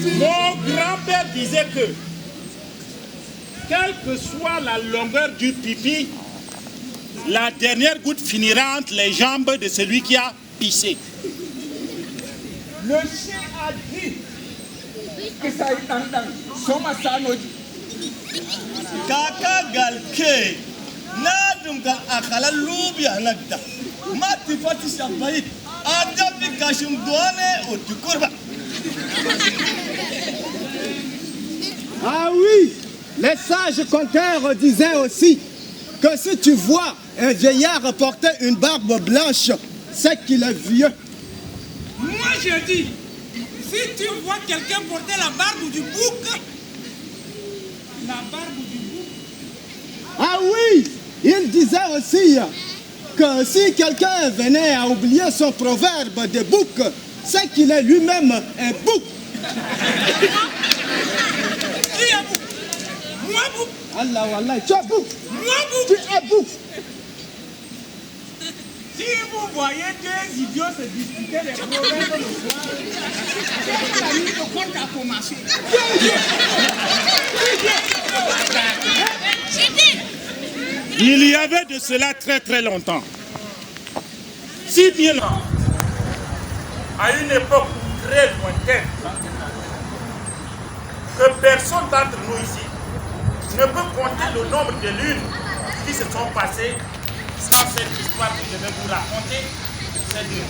Mon grand-père disait que, quelle que soit la longueur du pipi, la dernière goutte finira entre les jambes de celui qui a pissé. Le chien a dit que ça est en Soma Sanoji. Kaka galke, nadum gal akala lubia nagda. Mati fati shabayit, adabi kashim douane au tukurba. Ah oui, les sages conteurs disaient aussi que si tu vois un vieillard porter une barbe blanche, c'est qu'il est vieux. Moi je dis, si tu vois quelqu'un porter la barbe du bouc, la barbe du bouc. Ah oui, il disait aussi que si quelqu'un venait à oublier son proverbe de bouc, c'est qu'il est lui-même un bouc. Qui est bouc? Moi bouc. Allah wallah, tu es bouc. Moi bouc. Tu es bouc. Si vous voyez deux idiots se disputer les proverbes le soir, c'est la nuit de compte a commencé. Il y avait de cela très très longtemps. Si bien longtemps, à une époque très lointaine, que personne d'entre nous ici ne peut compter le nombre de lunes qui se sont passées sans cette histoire que je vais vous raconter, c'est de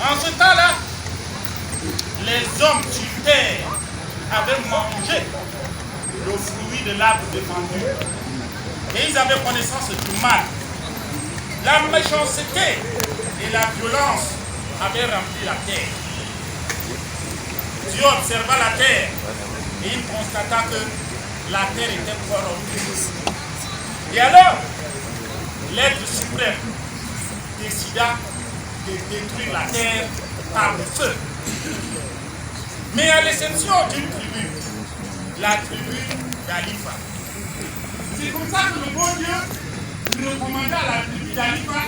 En ce temps-là, les hommes sur terre avaient mangé le fruit de l'arbre défendu et ils avaient connaissance du mal. La méchanceté et la violence avaient rempli la terre. Dieu observa la terre et il constata que la terre était corrompue. Et alors, l'être suprême décida de détruire la terre par le feu. Mais à l'exception d'une tribu, la tribu d'Alifa. C'est comme ça que le bon Dieu recommanda à la tribu d'Alifa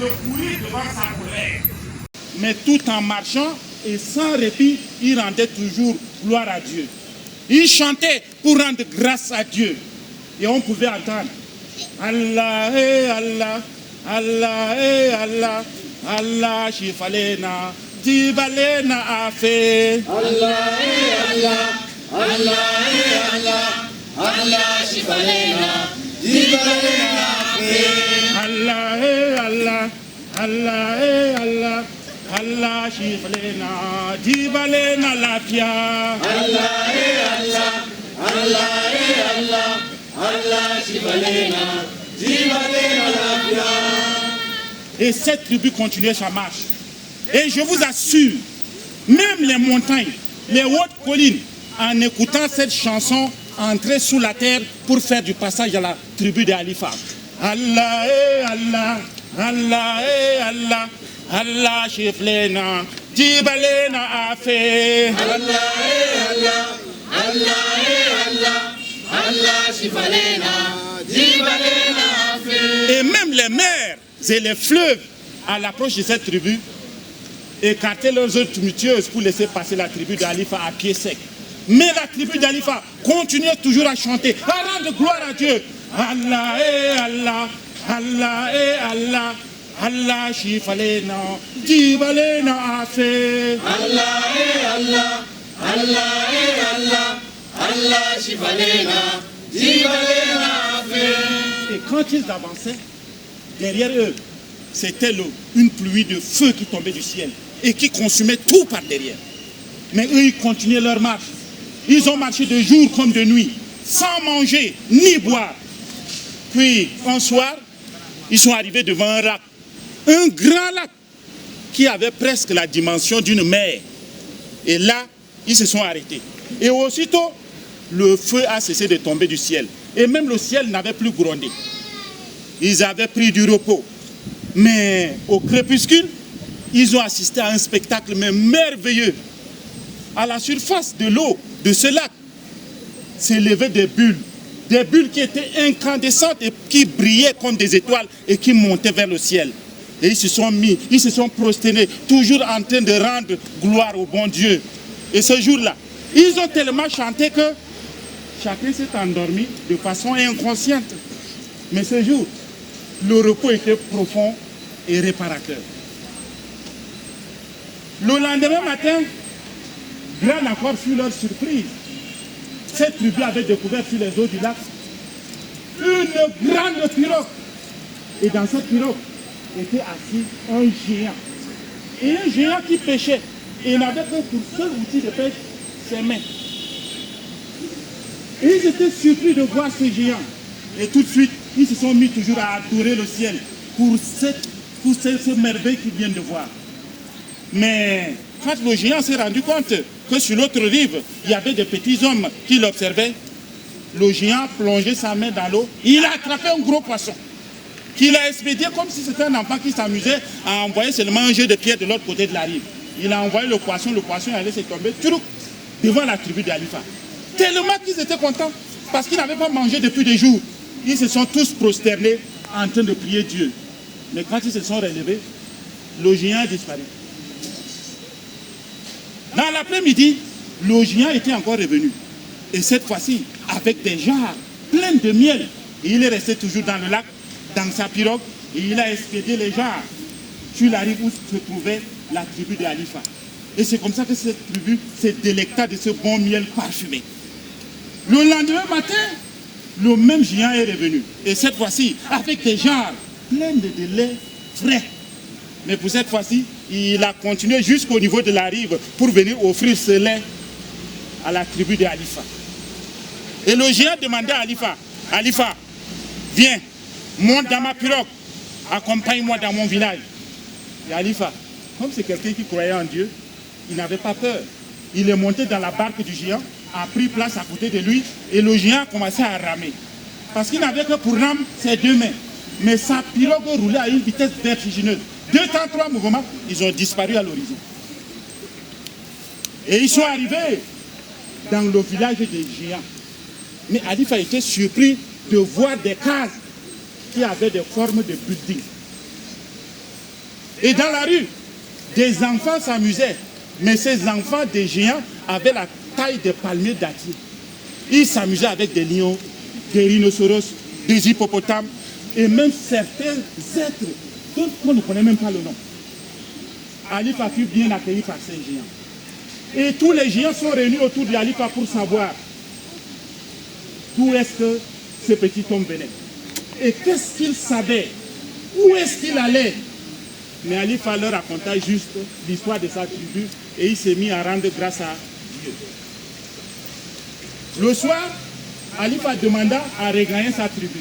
de courir devant sa colère. Mais tout en marchant et sans répit, il rendait toujours gloire à Dieu. Il chantait pour rendre grâce à Dieu. Et on pouvait entendre Allah et Allah, Allah et Allah, Allah shifalena, dibalena afe. Allah et Allah, Allah et Allah, Allah shifalena, dibalena afe. Allah et Allah, Allah et Allah, Allah shifalena, dibalena lafia. Allah et Allah, Allah et Allah. Et cette tribu continuait sa marche. Et je vous assure, même les montagnes, les hautes collines, en écoutant cette chanson, entraient sous la terre pour faire du passage à la tribu d'Alifa. Allah et Allah, Allah et Allah, Allah shiflena, dibalena afe. Allah et Allah, Allah et Allah. Et même les mers et les fleuves, à l'approche de cette tribu, écartaient leurs eaux tumultueuses pour laisser passer la tribu d'Alifa à pied sec. Mais la tribu d'Alifa continuait toujours à chanter, à rendre gloire à Dieu. Allah et Allah, Allah et Allah, Allah shifalena, dibalena afe. Allah et Allah, Allah et Allah. Allah shifalena, dibalena afe. Et quand ils avançaient, derrière eux, c'était une pluie de feu qui tombait du ciel et qui consumait tout par derrière. Mais eux, ils continuaient leur marche. Ils ont marché de jour comme de nuit, sans manger ni boire. Puis, un soir, ils sont arrivés devant un lac, un grand lac qui avait presque la dimension d'une mer. Et là, ils se sont arrêtés. Et aussitôt, le feu a cessé de tomber du ciel. Et même le ciel n'avait plus grondé. Ils avaient pris du repos. Mais au crépuscule, ils ont assisté à un spectacle merveilleux. À la surface de l'eau de ce lac s'élevaient des bulles qui étaient incandescentes et qui brillaient comme des étoiles et qui montaient vers le ciel. Et ils se sont prosternés, toujours en train de rendre gloire au bon Dieu. Et ce jour-là, ils ont tellement chanté que chacun s'est endormi de façon inconsciente. Mais ce jour, le repos était profond et réparateur. Le lendemain matin, grande encore fut leur surprise. Cette tribu avait découvert sur les eaux du lac une grande pirogue. Et dans cette pirogue était assis un géant. Et un géant qui pêchait. Et il n'avait que pour seul outil de pêche ses mains. Et ils étaient surpris de voir ce géant. Et tout de suite, ils se sont mis toujours à adorer le ciel pour ce merveille qu'ils viennent de voir. Mais quand le géant s'est rendu compte que sur l'autre rive, il y avait des petits hommes qui l'observaient, le géant plongeait sa main dans l'eau, il a attrapé un gros poisson qu'il a expédié comme si c'était un enfant qui s'amusait à envoyer seulement un jet de pierre de l'autre côté de la rive. Il a envoyé le poisson allait se tomber devant la tribu d'Alifa. Tellement qu'ils étaient contents, parce qu'ils n'avaient pas mangé depuis des jours. Ils se sont tous prosternés en train de prier Dieu. Mais quand ils se sont relevés, le géant a disparu. Dans l'après-midi, le géant était encore revenu. Et cette fois-ci, avec des jarres pleines de miel. Et il est resté toujours dans le lac, dans sa pirogue, et il a expédié les jarres sur la rive où se trouvait la tribu d'Alifa. Et c'est comme ça que cette tribu s'est délecta de ce bon miel parfumé. Le lendemain matin, le même géant est revenu. Et cette fois-ci, avec des jarres pleines de lait frais. Mais pour cette fois-ci, il a continué jusqu'au niveau de la rive pour venir offrir ce lait à la tribu d'Alifa. Et le géant demandait à Alifa, Alifa, viens, monte dans ma pirogue, accompagne-moi dans mon village. Et Alifa, comme c'est quelqu'un qui croyait en Dieu, il n'avait pas peur. Il est monté dans la barque du géant, a pris place à côté de lui, et le géant a commencé à ramer. Parce qu'il n'avait que pour rame ses deux mains. Mais sa pirogue roulait à une vitesse vertigineuse. 2 temps, 3 mouvements, ils ont disparu à l'horizon. Et ils sont arrivés dans le village des géants. Mais Alifa était surpris de voir des cases qui avaient des formes de buildings. Et dans la rue, des enfants s'amusaient. Mais ces enfants des géants avaient la taille des palmiers dattiers. Ils s'amusaient avec des lions, des rhinocéros, des hippopotames et même certains êtres dont on ne connaît même pas le nom. Alifa fut bien accueilli par ces géants. Et tous les géants sont réunis autour de Alifa pour savoir d'où est-ce que ce petit homme venait. Et qu'est-ce qu'il savait? Où est-ce qu'il allait? Mais Alifa leur raconta juste l'histoire de sa tribu et il s'est mis à rendre grâce à Dieu. Le soir, Alifa demanda à regagner sa tribu.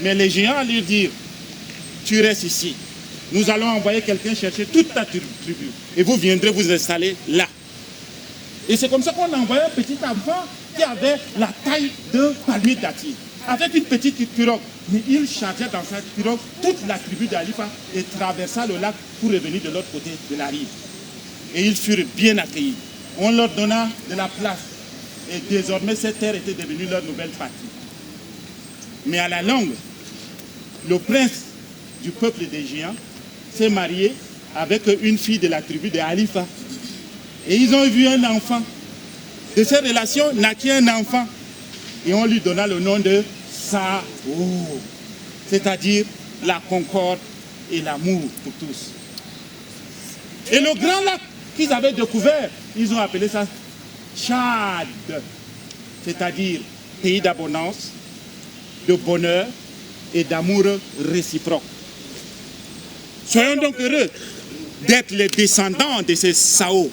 Mais les géants lui dirent, tu restes ici. Nous allons envoyer quelqu'un chercher toute ta tribu et vous viendrez vous installer là. Et c'est comme ça qu'on a envoyé un petit enfant qui avait la taille d'un palmier dattier, avec une petite pirogue. Mais il chargeait dans sa pirogue toute la tribu d'Alifa et traversa le lac pour revenir de l'autre côté de la rive. Et ils furent bien accueillis. On leur donna de la place. Et désormais, cette terre était devenue leur nouvelle patrie. Mais à la longue, le prince du peuple des géants s'est marié avec une fille de la tribu d'Alifa. Et ils ont vu un enfant. De cette relation naquit un enfant. Et on lui donna le nom de Sao, c'est-à-dire la concorde et l'amour pour tous. Et le grand lac qu'ils avaient découvert, ils ont appelé ça Tchad, c'est-à-dire pays d'abondance, de bonheur et d'amour réciproque. Soyons donc heureux d'être les descendants de ces Sao.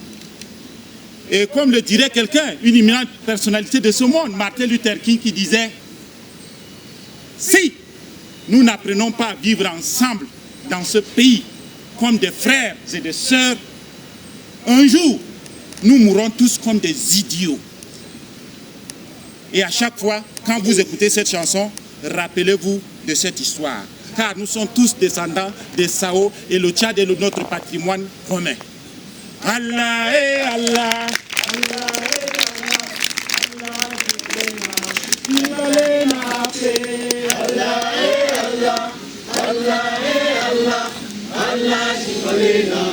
Et comme le dirait quelqu'un, une éminente personnalité de ce monde, Martin Luther King, qui disait « Si nous n'apprenons pas à vivre ensemble dans ce pays comme des frères et des sœurs, un jour, nous mourrons tous comme des idiots. » Et à chaque fois, quand vous écoutez cette chanson, rappelez-vous de cette histoire. Car nous sommes tous descendants des Sao et le Tchad est notre patrimoine commun. Allah et Allah, Allah et Allah, Allah, Allah, Allah, Allah, Allah, Allah, Alena